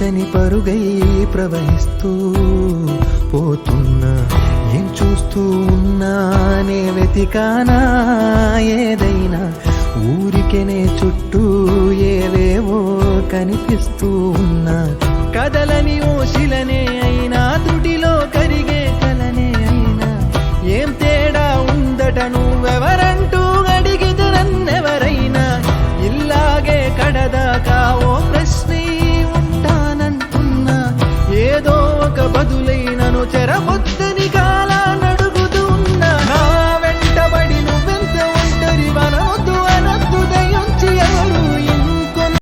నిల్చని పరుగై ప్రవహిస్తూ పోతున్నా. ఏం చూస్తూ ఉన్నానే వెతికానా ఏదైనా, ఊరికెనే చుట్టూ ఏవేవో కనిపిస్తూ ఉన్నా. కదలని ఓశిలనే అయినా, తుడిలో కరిగే కలనే అయినా, ఏం తేడా ఉందట నువ్వెవరంటూ అడిగితే నన్నెవరైనా. ఇల్లాగే కడదాకా ఓ ప్రశ్నే ఉంటానంటున్నా, ఏదో ఒక బదులైనను చెరబొద్దనిగా